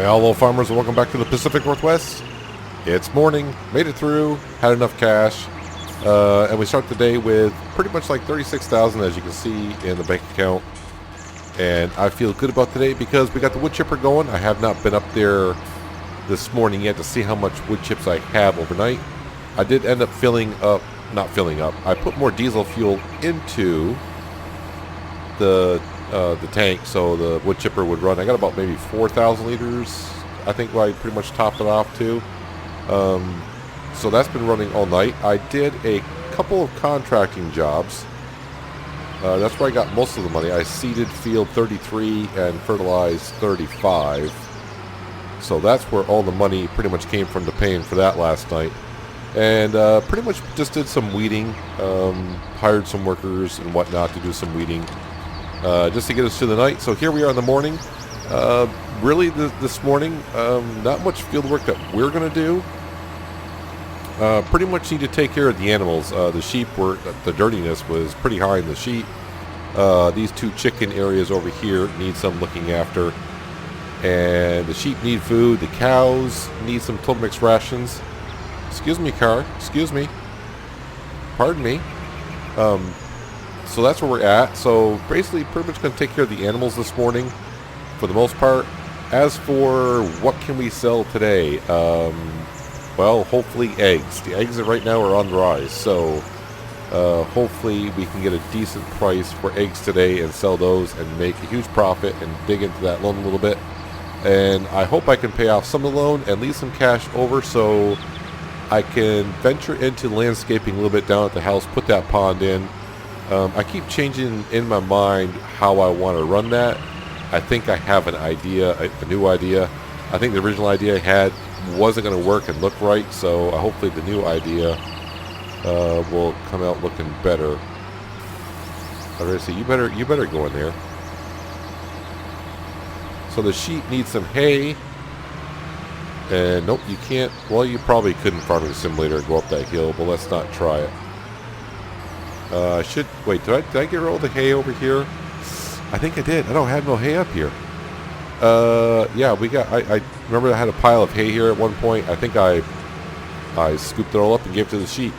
Hey, hello farmers, and welcome back to the Pacific Northwest. It's morning, made it through, had enough cash, and we start the day with pretty much like 36,000 as you can see in the bank account. And I feel good about today because we got the wood chipper going. I have not been up there this morning yet to see how much wood chips I have overnight. I did end up not filling up. I put more diesel fuel into the tank, so the wood chipper would run. I got about maybe 4,000 liters. I think I pretty much topped it off too. So that's been running all night. I did a couple of contracting jobs. That's where I got most of the money. I seeded field 33 and fertilized 35. So that's where all the money pretty much came from to paying for that last night. And pretty much just did some weeding. Hired some workers and whatnot to do some weeding. Just to get us through the night. So here we are in the morning. Really this morning, not much field work that we're going to do. Pretty much need to take care of the animals. The sheep the dirtiness was pretty high in the sheep. These two chicken areas over here need some looking after. And the sheep need food. The cows need some total mix rations. Excuse me, car. Excuse me. Pardon me. So that's where we're at. So basically pretty much going to take care of the animals this morning for the most part. As for what can we sell today? Well, hopefully eggs. The eggs right now are on the rise. So hopefully we can get a decent price for eggs today and sell those and make a huge profit and dig into that loan a little bit. And I hope I can pay off some of the loan and leave some cash over so I can venture into landscaping a little bit down at the house, put that pond in. I keep changing in my mind how I want to run that. I think I have an idea, a new idea. I think the original idea I had wasn't going to work and look right, so hopefully the new idea will come out looking better. I already say you better go in there. So the sheep need some hay. And nope, you can't. Well, you probably couldn't Farming Simulator go up that hill, but let's not try it. Wait, did I get all the hay over here? I think I did. I don't have no hay up here. Yeah, I remember I had a pile of hay here at one point. I think I scooped it all up and gave it to the sheep.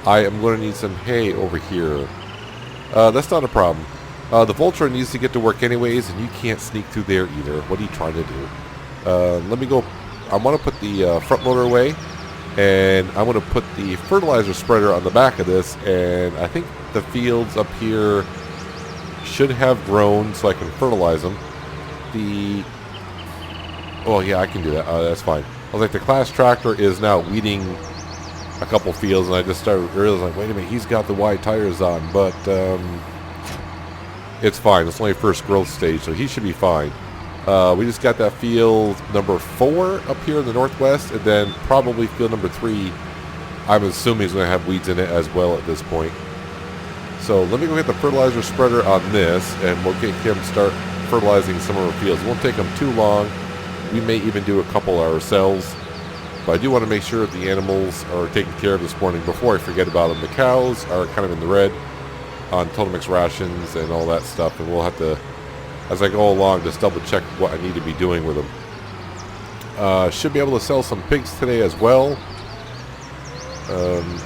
I am going to need some hay over here. That's not a problem. The Voltron needs to get to work anyways, and you can't sneak through there either. What are you trying to do? Let me go. I want to put the front loader away. And I'm going to put the fertilizer spreader on the back of this, and I think the fields up here should have grown so I can fertilize them. Oh yeah, I can do that. That's fine. I was like, the class tractor is now weeding a couple fields, and I just started realizing, like, wait a minute, he's got the wide tires on, but it's fine. It's only first growth stage, so he should be fine. We just got that field number 4 up here in the northwest, and then probably field number 3, I'm assuming is going to have weeds in it as well at this point. So let me go get the fertilizer spreader on this, and we'll get him start fertilizing some of our fields. It won't take him too long. We may even do a couple ourselves, but I do want to make sure the animals are taken care of this morning before I forget about them. The cows are kind of in the red on total mix rations and all that stuff, and we'll have to, as I go along, just double check what I need to be doing with them. Should be able to sell some pigs today as well.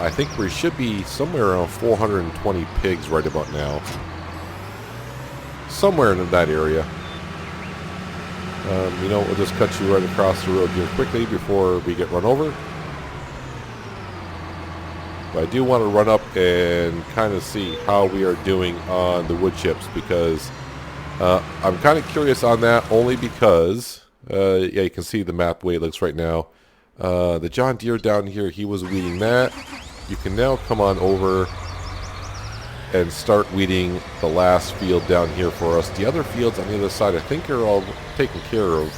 I think we should be somewhere around 420 pigs right about now. Somewhere in that area. You know, we'll just cut you right across the road here quickly before we get run over. But I do want to run up and kind of see how we are doing on the wood chips, because I'm kind of curious on that, only because, yeah, you can see the map the way it looks right now. The John Deere down here, he was weeding that. You can now come on over and start weeding the last field down here for us. The other fields on the other side, I think, are all taken care of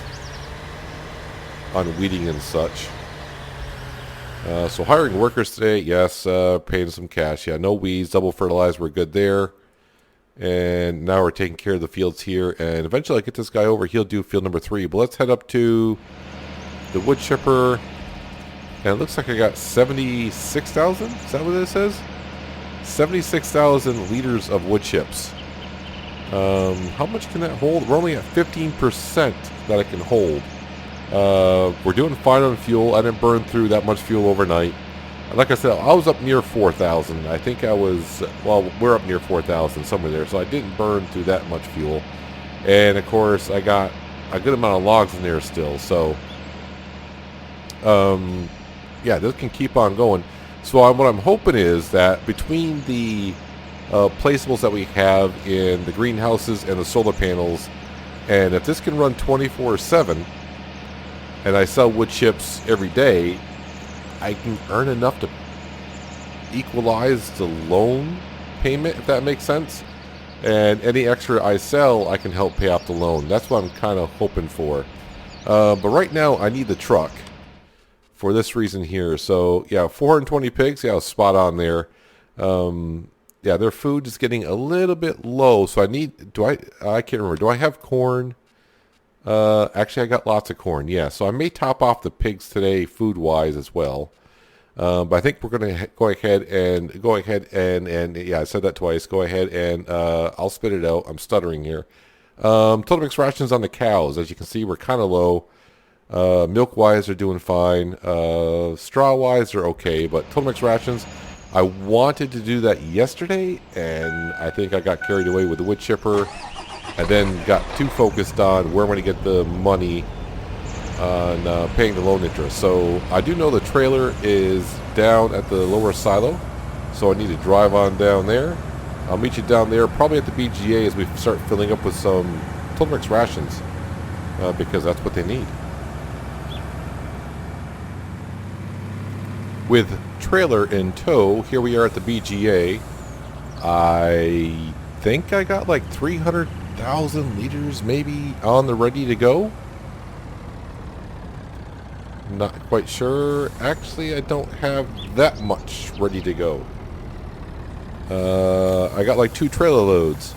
on weeding and such. So hiring workers today, yes, paying some cash. Yeah, no weeds, double fertilized, we're good there. And now we're taking care of the fields here, and eventually I'll get this guy over. He'll do field number 3, but let's head up to the wood chipper. And it looks like I got 76,000. Is that what it says? 76,000 liters of wood chips. How much can that hold? We're only at 15% that I can hold. We're doing fine on fuel. I didn't burn through that much fuel overnight. And like I said, I was up near 4,000. I think I was, well, we're up near 4,000, somewhere there. So I didn't burn through that much fuel. And of course, I got a good amount of logs in there still. So, yeah, this can keep on going. So what I'm hoping is that between the placeables that we have in the greenhouses and the solar panels, and if this can run 24/7, and I sell wood chips every day, I can earn enough to equalize the loan payment, if that makes sense. And any extra I sell, I can help pay off the loan. That's what I'm kind of hoping for. But right now, I need the truck for this reason here. So, yeah, 420 pigs. Yeah, I was spot on there. Yeah, their food is getting a little bit low. So I need, I can't remember. Do I have corn? Actually, I got lots of corn. Yeah, so I may top off the pigs today food-wise as well. But I think we're going to go ahead and yeah, I said that twice. Go ahead and I'll spit it out. I'm stuttering here. Total mix rations on the cows. As you can see, we're kind of low. Milk-wise, they're doing fine. Straw-wise, they're okay. But total mix rations, I wanted to do that yesterday, and I think I got carried away with the wood chipper. I then got too focused on where I'm going to get the money on paying the loan interest. So I do know the trailer is down at the lower silo, so I need to drive on down there. I'll meet you down there probably at the BGA as we start filling up with some total mix rations because that's what they need. With trailer in tow, here we are at the BGA. I think I got like 300,000 liters maybe on the ready to go. Not quite sure. Actually, I don't have that much ready to go. I got like 2 trailer loads.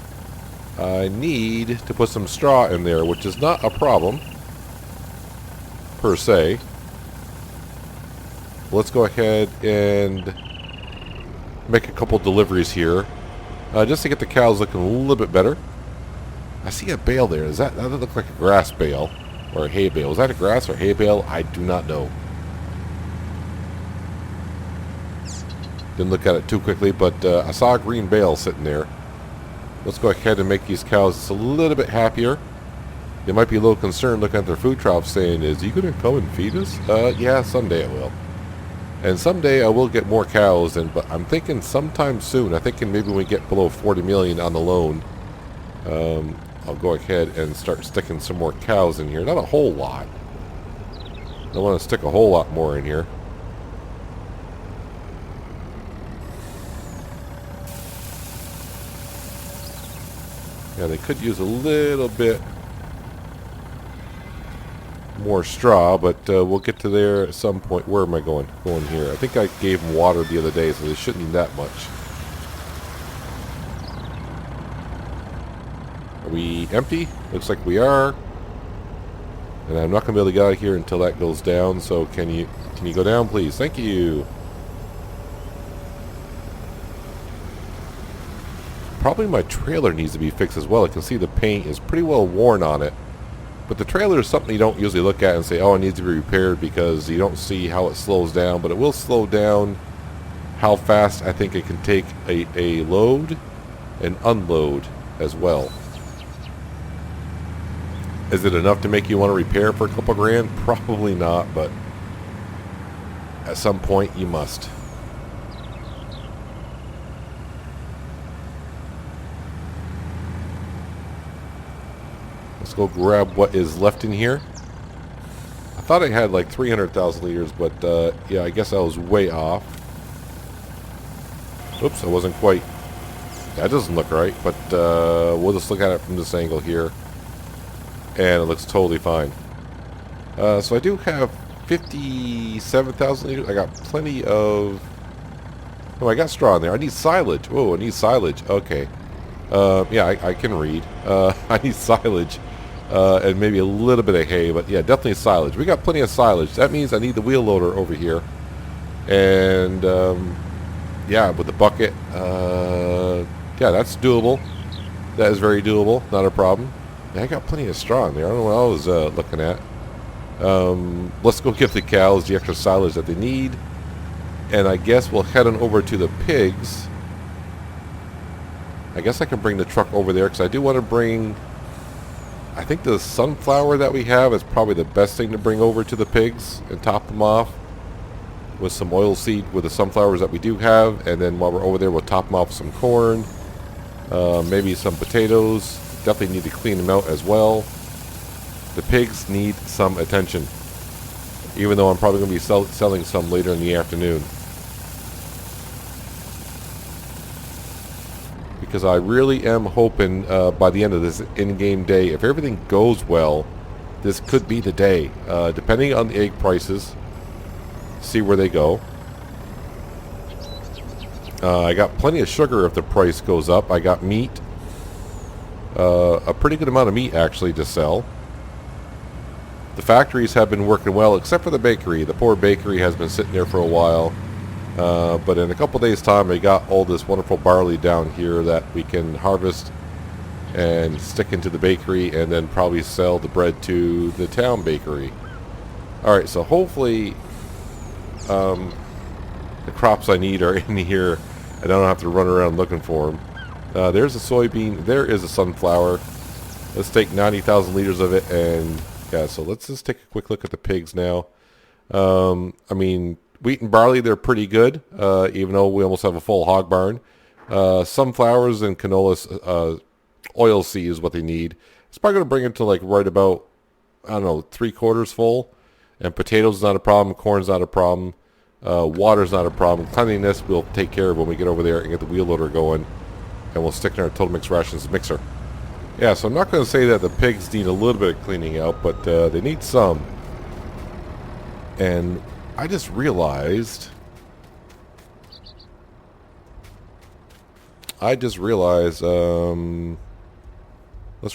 I need to put some straw in there, which is not a problem per se. Let's go ahead and make a couple deliveries here just to get the cows looking a little bit better. I see a bale there. That look like a grass bale or a hay bale? Is that a grass or hay bale? I do not know. Didn't look at it too quickly, but I saw a green bale sitting there. Let's go ahead and make these cows just a little bit happier. They might be a little concerned looking at their food trough saying, is he going to come and feed us? Yeah, someday it will. And someday I will get more cows, but I'm thinking sometime soon. I'm thinking maybe when we get below 40 million on the loan, I'll go ahead and start sticking some more cows in here. Not a whole lot. I want to stick a whole lot more in here. Yeah, they could use a little bit more straw, but we'll get to there at some point. Where am I going? Going here. I think I gave them water the other day, so they shouldn't need that much. Are we empty? Looks like we are. And I'm not going to be able to get out of here until that goes down, so can you go down, please? Thank you. Probably my trailer needs to be fixed as well. I can see the paint is pretty well worn on it. But the trailer is something you don't usually look at and say, oh, it needs to be repaired, because you don't see how it slows down. But it will slow down how fast I think it can take a load and unload as well. Is it enough to make you want to repair for a couple grand? Probably not, but at some point you must. Let's go grab what is left in here. I thought I had like 300,000 liters, but yeah, I guess I was way off. Oops, I wasn't quite. That doesn't look right, but we'll just look at it from this angle here. And it looks totally fine. So I do have 57,000 liters. I got plenty of... Oh, I got straw in there. I need silage. Oh, I need silage. Okay. Yeah, I can read. I need silage. And maybe a little bit of hay, but yeah, definitely silage. We got plenty of silage. That means I need the wheel loader over here. And, yeah, with the bucket, yeah, that's doable. That is very doable. Not a problem. Yeah, I got plenty of straw in there. I don't know what I was looking at. Let's go give the cows the extra silage that they need. And I guess we'll head on over to the pigs. I guess I can bring the truck over there because I do want to bring... I think the sunflower that we have is probably the best thing to bring over to the pigs and top them off with some oil seed with the sunflowers that we do have. And then while we're over there, we'll top them off with some corn, maybe some potatoes. Definitely need to clean them out as well. The pigs need some attention, even though I'm probably going to be selling some later in the afternoon. Because I really am hoping by the end of this in-game day, if everything goes well, this could be the day. Depending on the egg prices, see where they go. I got plenty of sugar if the price goes up. I got meat. A pretty good amount of meat actually to sell. The factories have been working well, except for the bakery. The poor bakery has been sitting there for a while. But in a couple days' time, I got all this wonderful barley down here that we can harvest and stick into the bakery and then probably sell the bread to the town bakery. Alright, so hopefully the crops I need are in here and I don't have to run around looking for them. There's a soybean. There is a sunflower. Let's take 90,000 liters of it, and yeah, so let's just take a quick look at the pigs now. I mean, wheat and barley, they're pretty good, even though we almost have a full hog barn. Sunflowers and canola oil seed is what they need. It's probably going to bring it to like right about, I don't know, 3/4 full. And potatoes is not a problem. Corn's not a problem. Water's not a problem. Cleanliness we'll take care of when we get over there and get the wheel loader going. And we'll stick in our Total Mix Rations mixer. Yeah, so I'm not going to say that the pigs need a little bit of cleaning out, but they need some. And I just realized... let's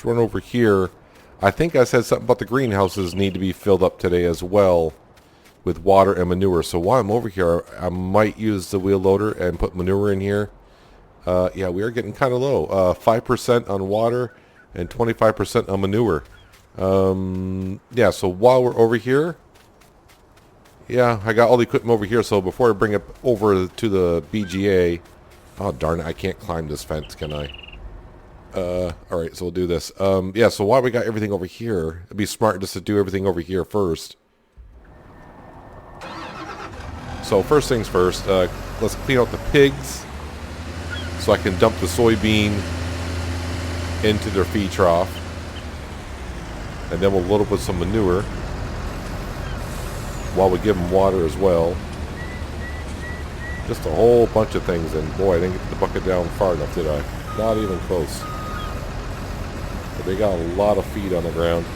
run over here. I think I said something about the greenhouses need to be filled up today as well with water and manure. So while I'm over here, I might use the wheel loader and put manure in here. Yeah, we are getting kind of low. 5% on water and 25% on manure. Yeah, so while we're over here, yeah, I got all the equipment over here. So before I bring it over to the BGA, oh darn it, I can't climb this fence, can I? Alright, so we'll do this. Yeah, so while we got everything over here, it'd be smart just to do everything over here first. So first things first, let's clean out the pigs so I can dump the soybean into their feed trough. And then we'll load up with some manure while we give them water as well. Just a whole bunch of things, and boy, I didn't get the bucket down far enough, did I? Not even close. But they got a lot of feed on the ground.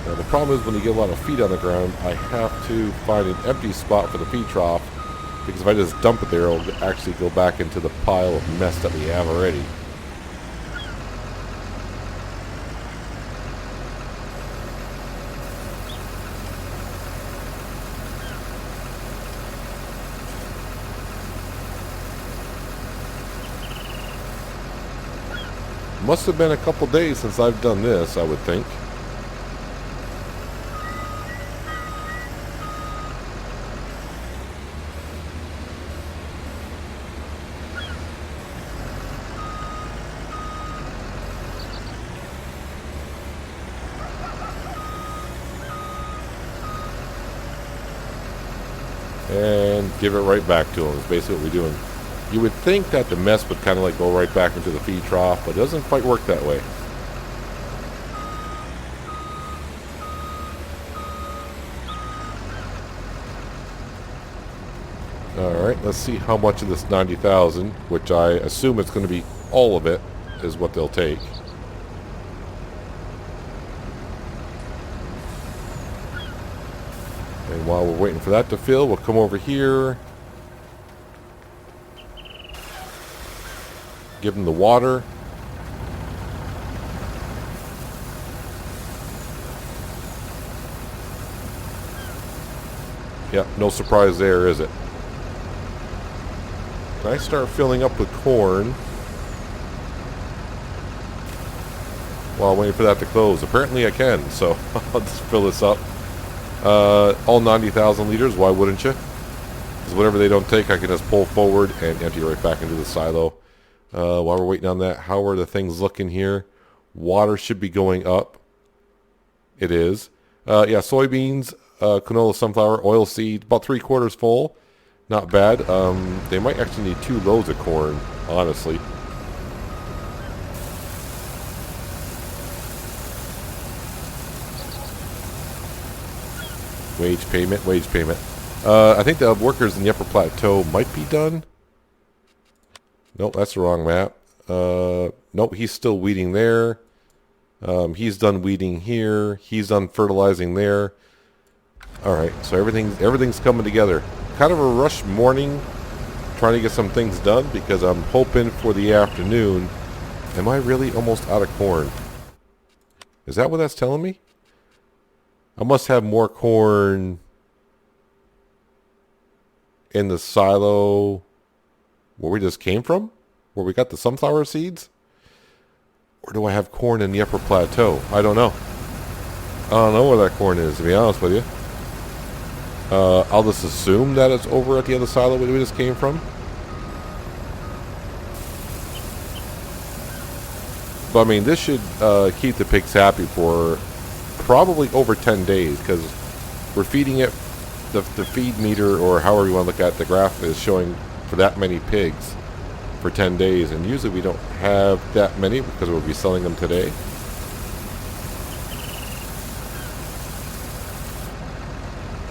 Now the problem is when you get a lot of feed on the ground, I have to find an empty spot for the feed trough, because if I just dump it there, it'll actually go back into the pile of mess that we have already. Must have been a couple days since I've done this, I would think. And give it right back to them is basically what we're doing. You would think that the mess would kind of like go right back into the feed trough, but it doesn't quite work that way. Alright, let's see how much of this 90,000, which I assume it's going to be all of it, is what they'll take. And while we're waiting for that to fill, we'll come over here. Give them the water. Yep, no surprise there, is it? Can I start filling up with corn? while I'm waiting for that to close. Apparently I can, so I'll just fill this up. All 90,000 liters, why wouldn't you? Because whatever they don't take, I can just pull forward and empty right back into the silo. While we're waiting on that, how are the things looking here? Water should be going up. It is. Yeah, soybeans, canola, sunflower, oil seed, about 3/4 full. Not bad. They might actually need 2 loads of corn, honestly. Wage payment, wage payment. I think the workers in the upper plateau might be done. Nope, that's the wrong map. Nope, he's still weeding there. He's done weeding here. He's done fertilizing there. Alright, so everything's coming together. Kind of a rush morning, trying to get some things done because I'm hoping for the afternoon. Am I really almost out of corn? Is that what that's telling me? I must have more corn in the silo where we just came from? Where we got the sunflower seeds? Or do I have corn in the upper plateau? I don't know. I don't know where that corn is, to be honest with you. I'll just assume that it's over at the other silo where we just came from. But I mean, this should keep the pigs happy for probably over 10 days, because we're feeding it, the feed meter, or however you want to look at it, the graph is showing for that many pigs for 10 days, and usually we don't have that many because we'll be selling them today.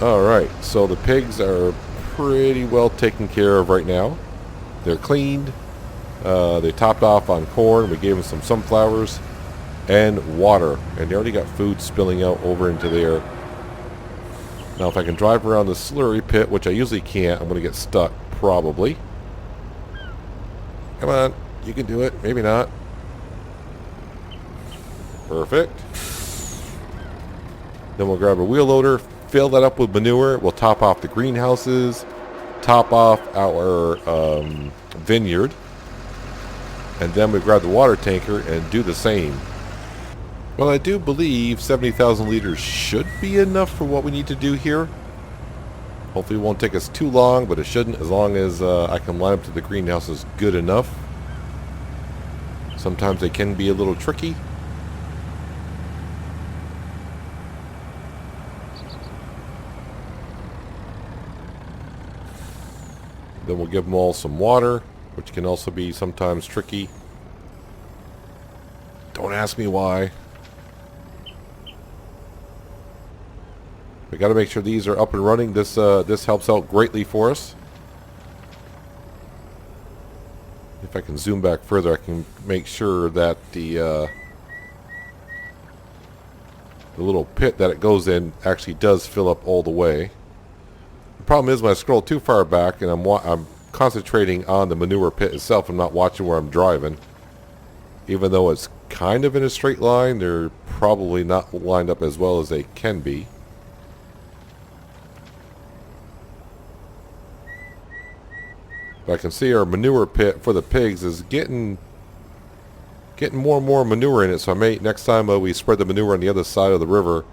Alright, so the pigs are pretty well taken care of right now. They're cleaned. They topped off on corn. We gave them some sunflowers and water, and they already got food spilling out over into there. Now if I can drive around the slurry pit, which I usually can't, I'm going to get stuck probably. Come on, you can do it. Maybe not. Perfect. Then we'll grab a wheel loader, fill that up with manure. We'll top off the greenhouses, top off our vineyard, and then we grab the water tanker and do the same. Well, I do believe 70,000 liters should be enough for what we need to do here. Hopefully it won't take us too long, but it shouldn't, as long as I can line up to the greenhouses good enough. Sometimes they can be a little tricky. Then we'll give them all some water, which can also be sometimes tricky. Don't ask me why. We got to make sure these are up and running. This helps out greatly for us. If I can zoom back further, I can make sure that the little pit that it goes in actually does fill up all the way. The problem is when I scroll too far back and I'm concentrating on the manure pit itself, I'm not watching where I'm driving. Even though it's kind of in a straight line, they're probably not lined up as well as they can be. But I can see our manure pit for the pigs is getting more and more manure in it. So I may, next time we spread the manure on the other side of the river,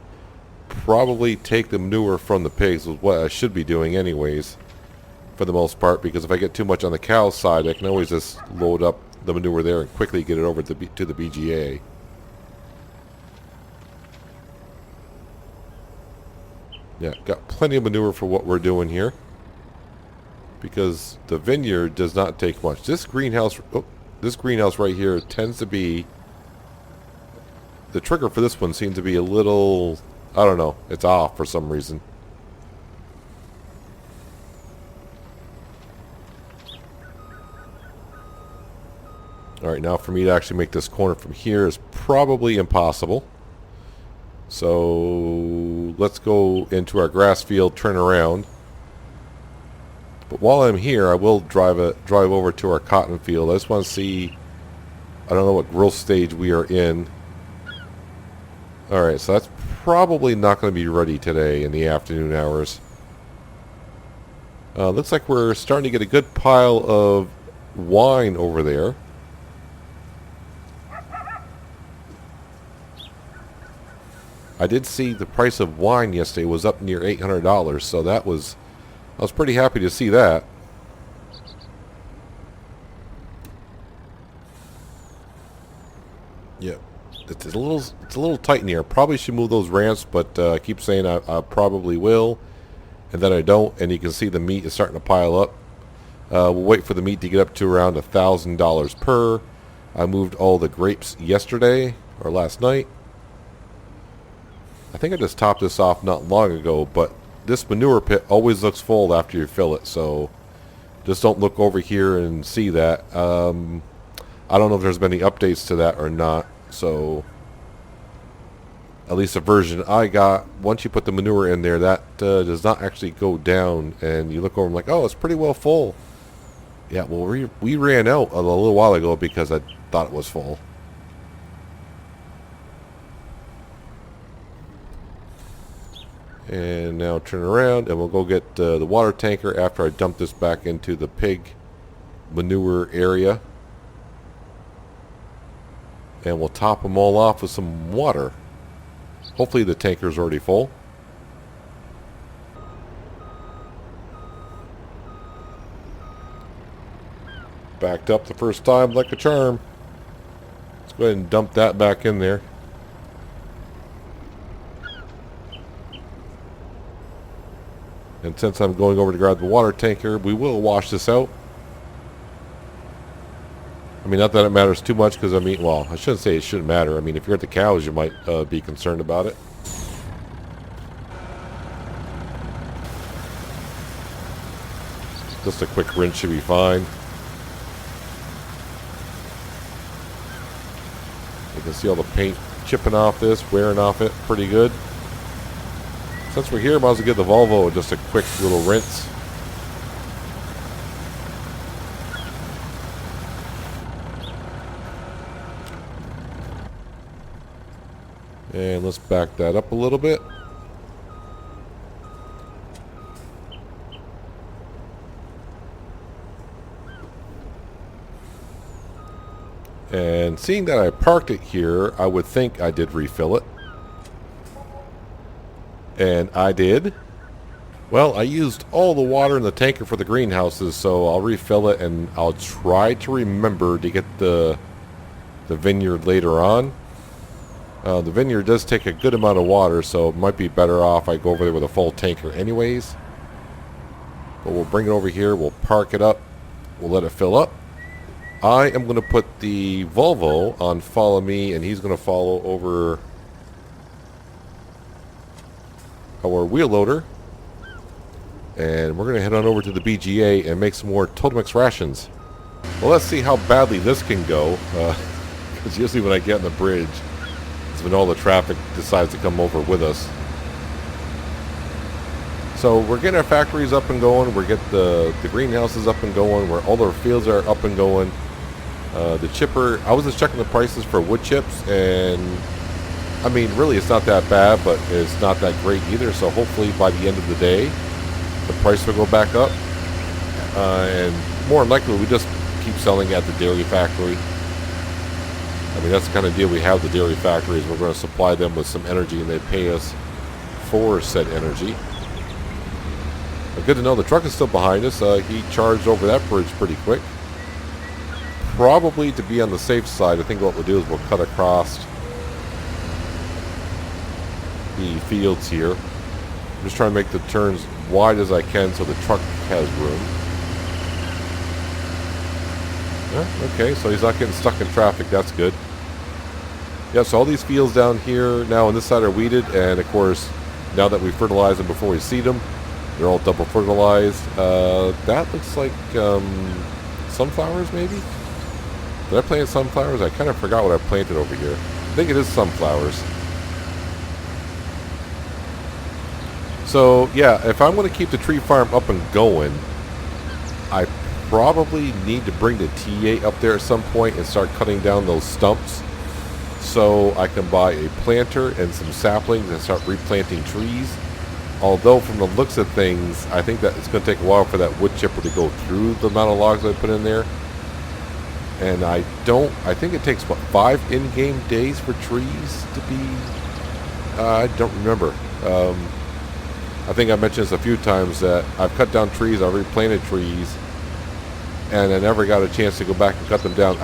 probably take the manure from the pigs, is what I should be doing anyways, for the most part. Because if I get too much on the cow side, I can always just load up the manure there and quickly get it over to the BGA. Yeah, got plenty of manure for what we're doing here, because the vineyard does not take much. This greenhouse right here tends to be, the trigger for this one seems to be a little, I don't know, it's off for some reason. Alright, now for me to actually make this corner from here is probably impossible. So let's go into our grass field, turn around. But while I'm here, I will drive over to our cotton field. I just want to see, I don't know what growth stage we are in. Alright, so that's probably not going to be ready today in the afternoon hours. Looks like we're starting to get a good pile of wine over there. I did see the price of wine yesterday was up near $800, so I was pretty happy to see that. Yeah, it's a little tight in here. Probably should move those ramps, but I keep saying I probably will, and then I don't. And you can see the meat is starting to pile up. We'll wait for the meat to get up to around $1,000 per. I moved all the grapes yesterday or last night. I think I just topped this off not long ago, but this manure pit always looks full after you fill it, so just don't look over here and see that. I don't know if there's been any updates to that or not, so at least the version I got, once you put the manure in there, that does not actually go down, and you look over and like, oh, it's pretty well full. Yeah, well, we ran out a little while ago because I thought it was full. And now turn around and we'll go get the water tanker after I dump this back into the pig manure area. And we'll top them all off with some water. Hopefully the tanker's already full. Backed up the first time like a charm. Let's go ahead and dump that back in there. And since I'm going over to grab the water tanker, we will wash this out. I mean, not that it matters too much because, I mean, well, I shouldn't say it shouldn't matter. I mean, if you're at the cows, you might be concerned about it. Just a quick rinse should be fine. You can see all the paint chipping off this, wearing off it pretty good. Since we're here, might as well give the Volvo just a quick little rinse. And let's back that up a little bit. And seeing that I parked it here, I would think I did refill it. And I did. Well, I used all the water in the tanker for the greenhouses, so I'll refill it, and I'll try to remember to get the vineyard later on. The vineyard does take a good amount of water, so it might be better off I go over there with a full tanker anyways. But we'll bring it over here, we'll park it up, we'll let it fill up. I am going to put the Volvo on follow me, and he's going to follow over our wheel loader, and we're going to head on over to the BGA and make some more Totemix rations. Well, let's see how badly this can go, because usually when I get on the bridge, it's when all the traffic decides to come over with us. So we're getting our factories up and going, we're getting the greenhouses up and going, where all our fields are up and going. The chipper, I was just checking the prices for wood chips, and I mean, really, it's not that bad, but it's not that great either. So hopefully by the end of the day, the price will go back up. And more than likely, we just keep selling at the dairy factory. I mean, that's the kind of deal we have with the dairy factories. We're going to supply them with some energy, and they pay us for said energy. But good to know the truck is still behind us. He charged over that bridge pretty quick. Probably to be on the safe side, I think what we'll do is we'll cut across the fields here. I'm just trying to make the turns wide as I can so the truck has room. Okay, so he's not getting stuck in traffic. That's good. Yeah, so all these fields down here now on this side are weeded, and of course, now that we fertilize them before we seed them, they're all double fertilized. That looks like sunflowers, maybe? Did I plant sunflowers? I kind of forgot what I planted over here. I think it is sunflowers. So, yeah, if I'm going to keep the tree farm up and going, I probably need to bring the TA up there at some point and start cutting down those stumps so I can buy a planter and some saplings and start replanting trees. Although from the looks of things, I think that it's going to take a while for that wood chipper to go through the amount of logs I put in there. And I think it takes, what, 5 in-game days for trees to be I don't remember. I think I mentioned this a few times that I've cut down trees, I've replanted trees, and I never got a chance to go back and cut them down.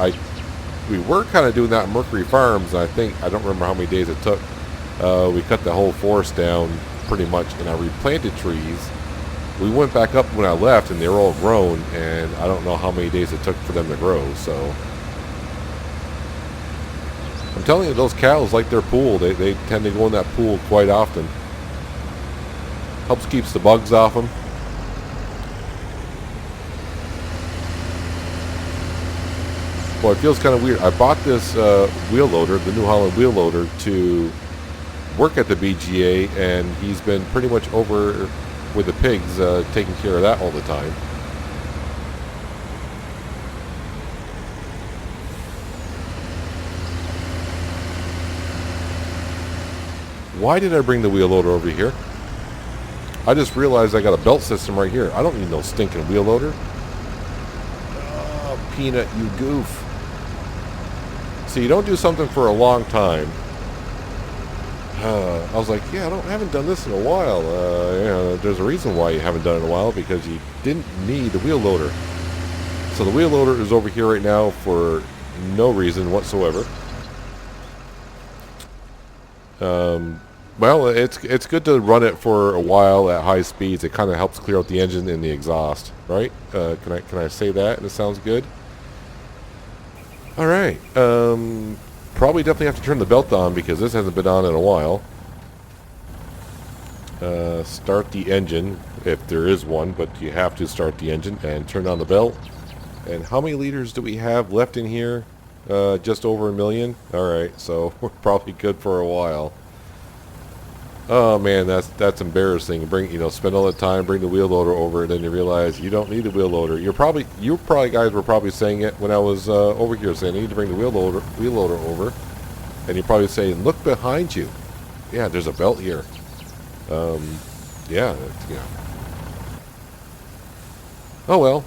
We were kind of doing that at Mercury Farms, and I don't remember how many days it took. We cut the whole forest down pretty much, and I replanted trees. We went back up when I left, and they were all grown, and I don't know how many days it took for them to grow. So I'm telling you, those cows like their pool. They tend to go in that pool quite often. Helps keeps the bugs off them. Well, it feels kind of weird. I bought this wheel loader, the New Holland wheel loader, to work at the BGA, and he's been pretty much over with the pigs, taking care of that all the time. Why did I bring the wheel loader over here? I just realized I got a belt system right here. I don't need no stinking wheel loader. Oh, Peanut, you goof. See, you don't do something for a long time. I was like, yeah, I haven't done this in a while. There's a reason why you haven't done it in a while, because you didn't need the wheel loader. So the wheel loader is over here right now for no reason whatsoever. Well, it's good to run it for a while at high speeds. It kind of helps clear out the engine and the exhaust, right? Can I say that? And it sounds good. All right. Probably definitely have to turn the belt on because this hasn't been on in a while. Start the engine if there is one, but you have to start the engine and turn on the belt. And how many liters do we have left in here? Just over 1 million. All right, so we're probably good for a while. Oh man, that's embarrassing. Spend all the time, bring the wheel loader over, and then you realize you don't need the wheel loader. You guys were probably saying it when I was over here, saying I need to bring the wheel loader over, and you're probably saying, look behind you. Yeah, there's a belt here. Yeah. Oh well.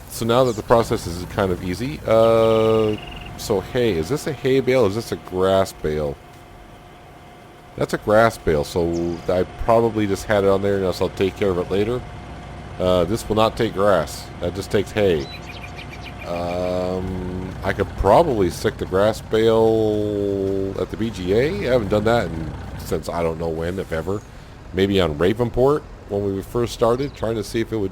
So now that the process is kind of easy. So hay, is this a hay bale? Or is this a grass bale? That's a grass bale, so I probably just had it on there, and I'll take care of it later. This will not take grass. That just takes hay. I could probably stick the grass bale at the BGA. I haven't done that since I don't know when, if ever. Maybe on Ravenport when we first started, trying to see if it would,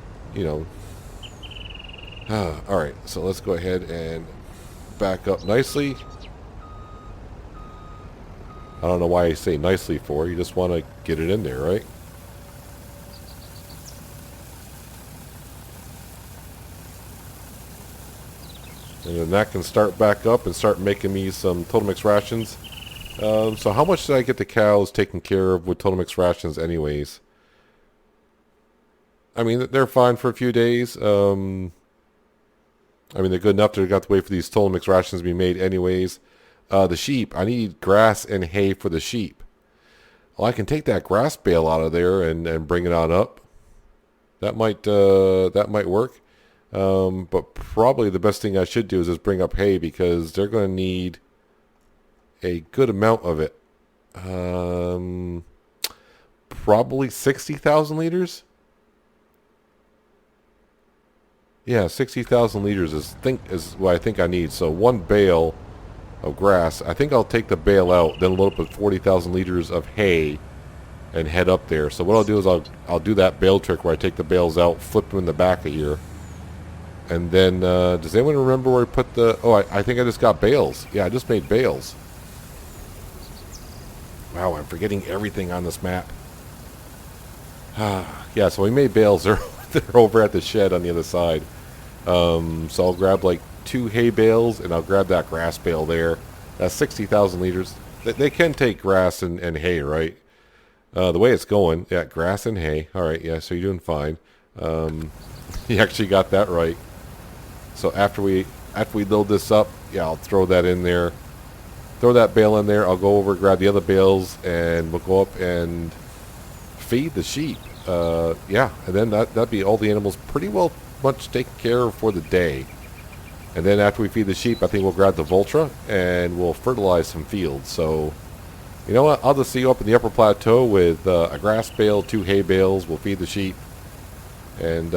Alright, so let's go ahead and back up nicely. I don't know why I say nicely for. You just want to get it in there, right? And then that can start back up and start making me some Total Mix rations. So how much did I get the cows taken care of with Total Mix rations anyways? I mean, they're fine for a few days. They're good enough to got to wait for these Total Mix rations to be made anyways. The sheep, I need grass and hay for the sheep. Well, I can take that grass bale out of there and bring it on up. That might work. But probably the best thing I should do is just bring up hay, because they're going to need a good amount of it. Probably 60,000 liters. Yeah, 60,000 liters is what I think I need. So one bale of grass. I think I'll take the bale out, then load up with 40,000 liters of hay and head up there. So what I'll do is I'll do that bale trick where I take the bales out, flip them in the back of here. And then, does anyone remember where I put the... Oh, I think I just got bales. Yeah, I just made bales. Wow, I'm forgetting everything on this map. Yeah, so we made bales. They're over at the shed on the other side. So I'll grab like 2 hay bales, and I'll grab that grass bale there. That's 60,000 liters. They can take grass and hay, right? The way it's going, yeah, grass and hay. All right, yeah, so you're doing fine. You actually got that right. So after we load this up, yeah, I'll throw that in there. Throw that bale in there. I'll go over, grab the other bales, and we'll go up and feed the sheep. Yeah, and then that'd be all the animals pretty well much taken care of for the day. And then after we feed the sheep, I think we'll grab the Voltra and we'll fertilize some fields. So, You know what? I'll just see you up in the upper plateau with a grass bale, 2 hay bales. We'll feed the sheep. And,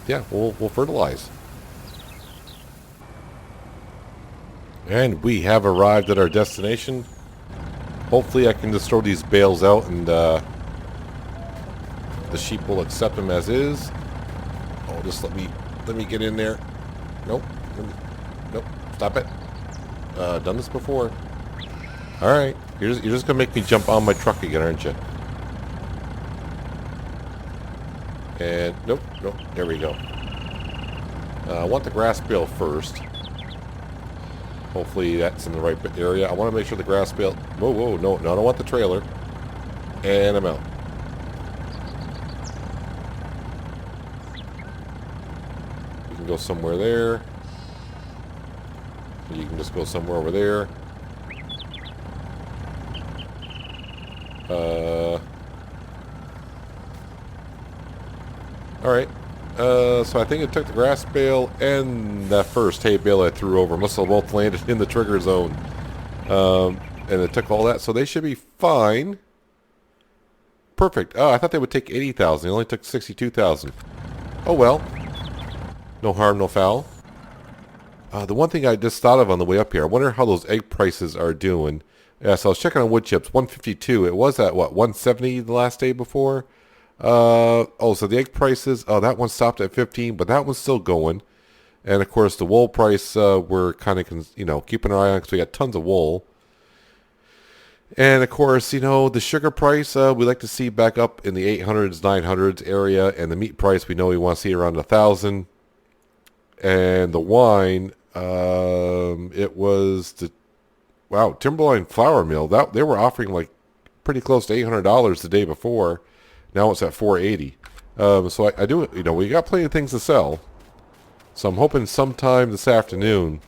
yeah, we'll fertilize. And we have arrived at our destination. Hopefully I can just throw these bales out and the sheep will accept them as is. Oh, just let me get in there. Nope. Nope. Stop it. Done this before. Alright. You're just going to make me jump on my truck again, aren't you? And, nope. There we go. I want the grass bale first. Hopefully that's in the right area. I want to make sure the grass bale... Whoa, no, I don't want the trailer. And I'm out. You can go somewhere there. You can just go somewhere over there. Alright. So I think it took the grass bale and that first hay bale I threw over. Must have both landed in the trigger zone. And it took all that. So they should be fine. Perfect. Oh, I thought they would take 80,000. They only took 62,000. Oh well. No harm, no foul. The one thing I just thought of on the way up here, I wonder how those egg prices are doing. Yeah, so I was checking on wood chips, 152. It was at, what, 170 the last day before? So the egg prices, that one stopped at 15, but that one's still going. And, of course, the wool price, we're kind of, keeping an eye on because we got tons of wool. And, of course, the sugar price, we like to see back up in the 800s, 900s area. And the meat price, we know we want to see around 1,000. And the wine, it was Timberline Flour Mill. They were offering like pretty close to $800 the day before. Now it's at $480. So I do, we got plenty of things to sell. So I'm hoping sometime this afternoon,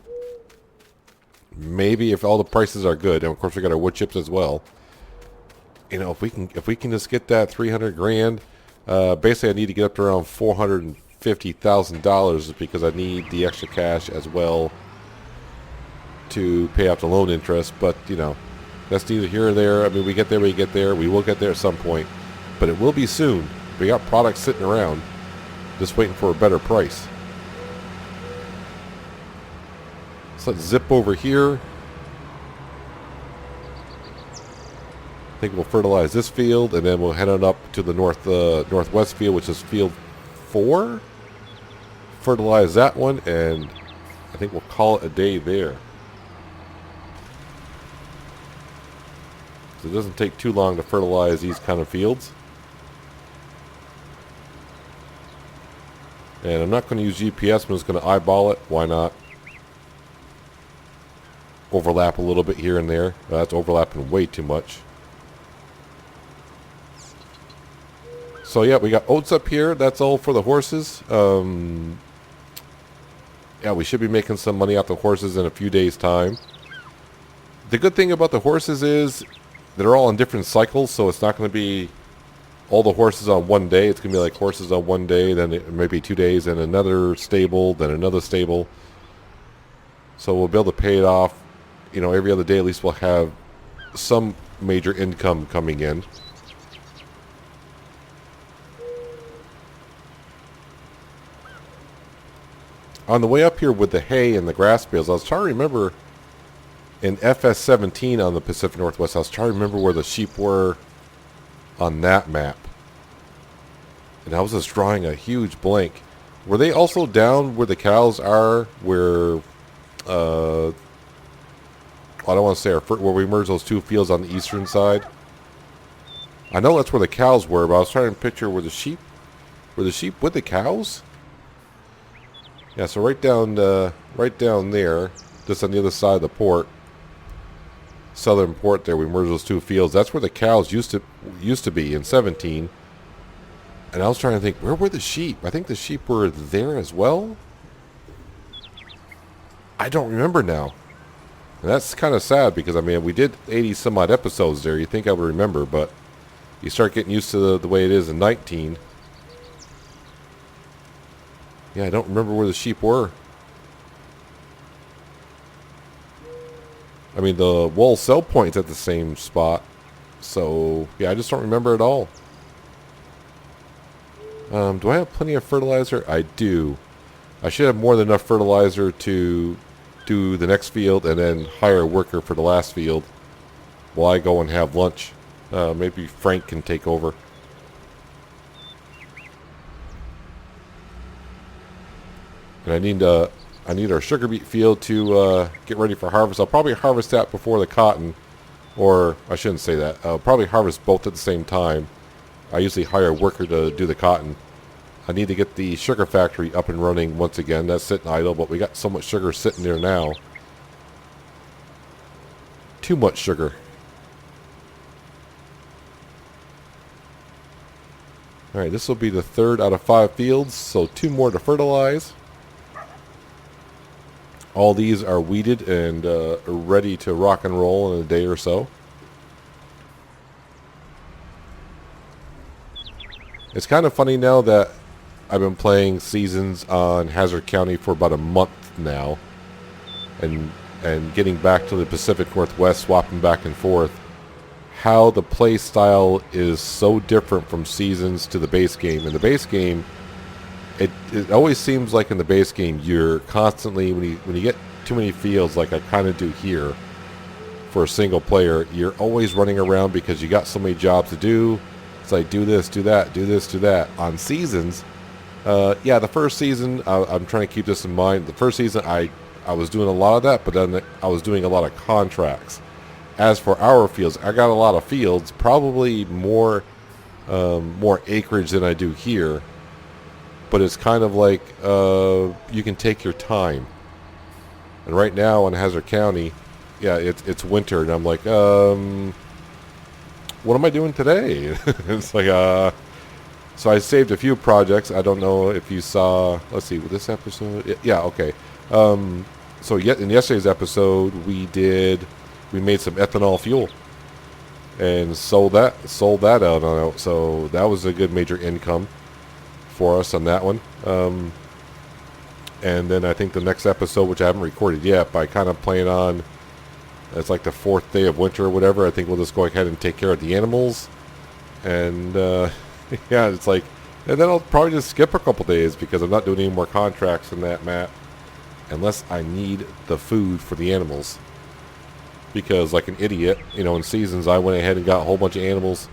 maybe if all the prices are good, and of course we got our wood chips as well. If we can just get that 300 grand, basically I need to get up to around $450,000 because I need the extra cash as well to pay off the loan interest. But that's neither here or there. I mean, we get there, we get there. We will get there at some point, but it will be soon. We got products sitting around, just waiting for a better price. So let's zip over here. I think we'll fertilize this field, and then we'll head on up to the northwest field, which is field 4. Fertilize that one, and I think we'll call it a day there. So it doesn't take too long to fertilize these kind of fields. And I'm not going to use GPS, I'm just going to eyeball it. Why not? Overlap a little bit here and there. That's overlapping way too much. So yeah, we got oats up here. That's all for the horses. Yeah, we should be making some money off the horses in a few days' time. The good thing about the horses is they're all in different cycles, so it's not going to be all the horses on one day. It's going to be like horses on one day, then maybe 2 days, and another stable, then another stable. So we'll be able to pay it off, every other day. At least we'll have some major income coming in. On the way up here with the hay and the grass bales, I was trying to remember in FS17 on the Pacific Northwest, I was trying to remember where the sheep were on that map. And I was just drawing a huge blank. Were they also down where the cows are, where, I don't want to say where we merged those two fields on the eastern side? I know that's where the cows were, but I was trying to picture where the sheep with the cows? Yeah, so right down there, just on the other side of the port, southern port there, we merged those two fields. That's where the cows used to be in 17. And I was trying to think, where were the sheep? I think the sheep were there as well. I don't remember now. And that's kind of sad because, we did 80 some odd episodes there. You'd think I would remember, but you start getting used to the way it is in 19. Yeah, I don't remember where the sheep were. The wool sell point's at the same spot. So, yeah, I just don't remember it all. Do I have plenty of fertilizer? I do. I should have more than enough fertilizer to do the next field and then hire a worker for the last field while I go and have lunch. Maybe Frank can take over. And I need our sugar beet field to get ready for harvest. I'll probably harvest that before the cotton, or I shouldn't say that. I'll probably harvest both at the same time. I usually hire a worker to do the cotton. I need to get the sugar factory up and running once again. That's sitting idle, but we got so much sugar sitting there now. Too much sugar. Alright, this will be the 3rd out of 5 fields, so 2 more to fertilize. All these are weeded and ready to rock and roll in a day or so. It's kind of funny now that I've been playing Seasons on Hazard County for about a month now, and getting back to the Pacific Northwest, swapping back and forth, how the play style is so different from Seasons to the base game. In the base game, it always seems like in the base game you're constantly, when you get too many fields like I kind of do here for a single player, you're always running around because you got so many jobs to do. It's like do this, do that, do this, do that. On Seasons, yeah, the first season, I'm trying to keep this in mind. The first season, I was doing a lot of that, but then I was doing a lot of contracts. As for our fields, I got a lot of fields, probably more acreage than I do here. But it's kind of like you can take your time. And right now in Hazard County, yeah, it's winter, and I'm like, what am I doing today? It's like, so I saved a few projects. I don't know if you saw, let's see, with this episode, yeah, okay. So yet in yesterday's episode, we made some ethanol fuel and sold that out on out. So that was a good major income for us on that one. And then I think the next episode, which I haven't recorded yet, but I kind of plan on, it's like the 4th day of winter or whatever. I think we'll just go ahead and take care of the animals. And yeah, it's like, and then I'll probably just skip a couple days because I'm not doing any more contracts in that map unless I need the food for the animals. Because like an idiot, you know, in Seasons I went ahead and got a whole bunch of animals.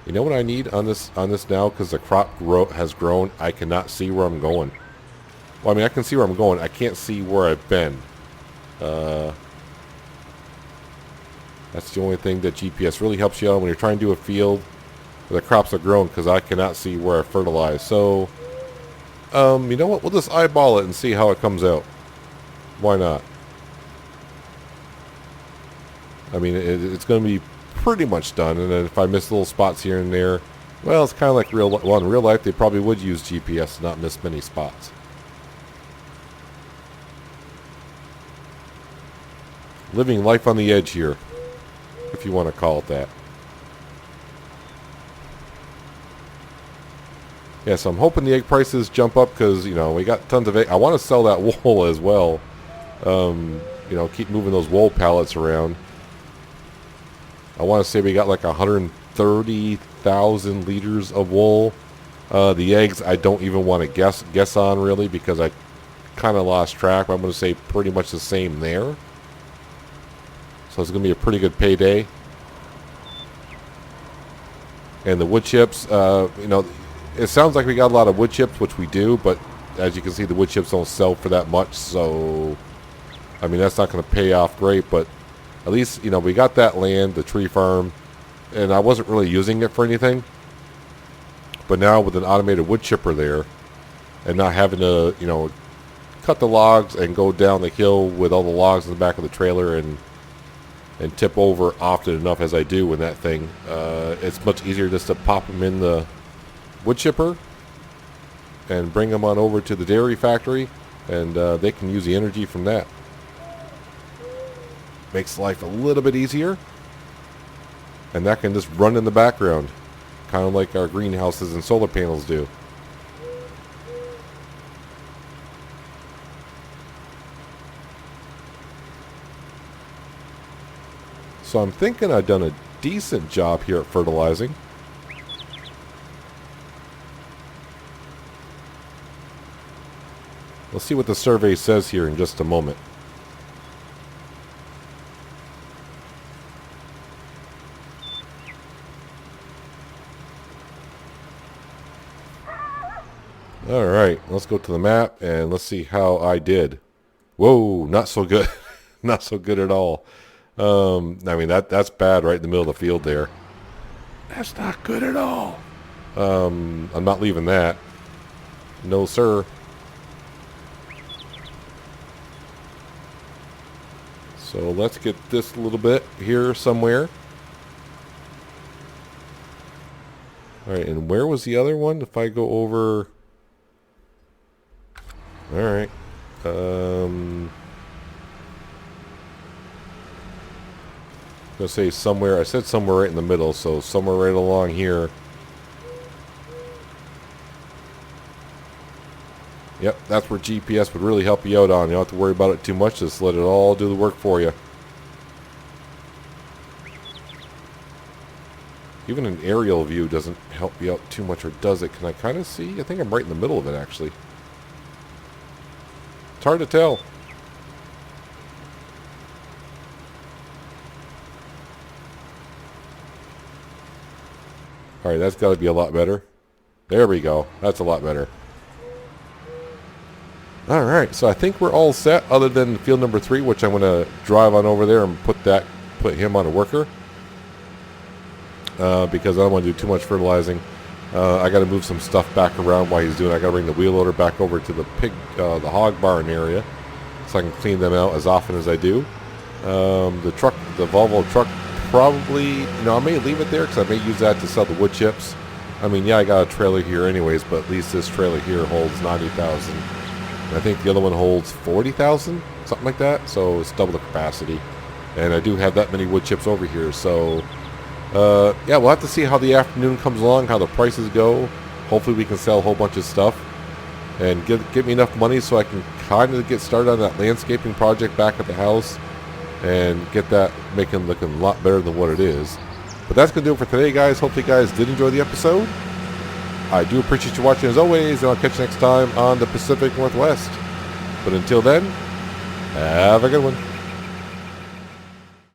You know what I need on this now? Because the crop has grown, I cannot see where I'm going. Well, I mean, I can see where I'm going. I can't see where I've been. That's the only thing that GPS really helps you out when you're trying to do a field where the crops are grown, because I cannot see where I fertilize. So, you know what? We'll just eyeball it and see how it comes out. Why not? I mean, it's going to be pretty much done. And then if I miss little spots here and there, well, it's kind of like well, in real life, they probably would use GPS to not miss many spots. Living life on the edge here, if you want to call it that. Yeah, so I'm hoping the egg prices jump up because, you know, we got tons of egg. I want to sell that wool as well. You know, keep moving those wool pallets around. I want to say we got like 130,000 liters of wool. The eggs I don't even want to guess on really because I kind of lost track. I'm going to say pretty much the same there. So it's going to be a pretty good payday. And the wood chips, you know, it sounds like we got a lot of wood chips, which we do, but as you can see, the wood chips don't sell for that much. So, I mean, that's not going to pay off great, but at least, you know, we got that land, the tree farm, and I wasn't really using it for anything. But now with an automated wood chipper there, and not having to, you know, cut the logs and go down the hill with all the logs in the back of the trailer and tip over often enough as I do in that thing, it's much easier just to pop them in the wood chipper and bring them on over to the dairy factory, and they can use the energy from that. Makes life a little bit easier, and that can just run in the background, kind of like our greenhouses and solar panels do. So I'm thinking I've done a decent job here at fertilizing. We'll see what the survey says here in just a moment. Alright, let's go to the map and let's see how I did. Whoa, not so good. Not so good at all. I mean, that's bad right in the middle of the field there. That's not good at all. I'm not leaving that. No, sir. So let's get this a little bit here somewhere. Alright, and where was the other one? If I go over... Alright. I'm going to say somewhere. I said somewhere right in the middle, so somewhere right along here. Yep, that's where GPS would really help you out on. You don't have to worry about it too much. Just let it all do the work for you. Even an aerial view doesn't help you out too much, or does it? Can I kind of see? I think I'm right in the middle of it, actually. It's hard to tell. Alright, that's got to be a lot better. There we go. That's a lot better. Alright, so I think we're all set other than field number 3, which I'm going to drive on over there and put him on a worker. Because I don't want to do too much fertilizing. I got to move some stuff back around while he's doing it. I got to bring the wheel loader back over to the hog barn area so I can clean them out as often as I do. The Volvo truck, probably, I may leave it there because I may use that to sell the wood chips. I mean, yeah, I got a trailer here anyways, but at least this trailer here holds 90,000. I think the other one holds 40,000, something like that. So it's double the capacity. And I do have that many wood chips over here. So, yeah, we'll have to see how the afternoon comes along, how the prices go. Hopefully we can sell a whole bunch of stuff and get me enough money so I can kind of get started on that landscaping project back at the house and get that looking a lot better than what it is. But that's going to do it for today, guys. Hopefully you guys did enjoy the episode. I do appreciate you watching as always, and I'll catch you next time on the Pacific Northwest. But until then, have a good one.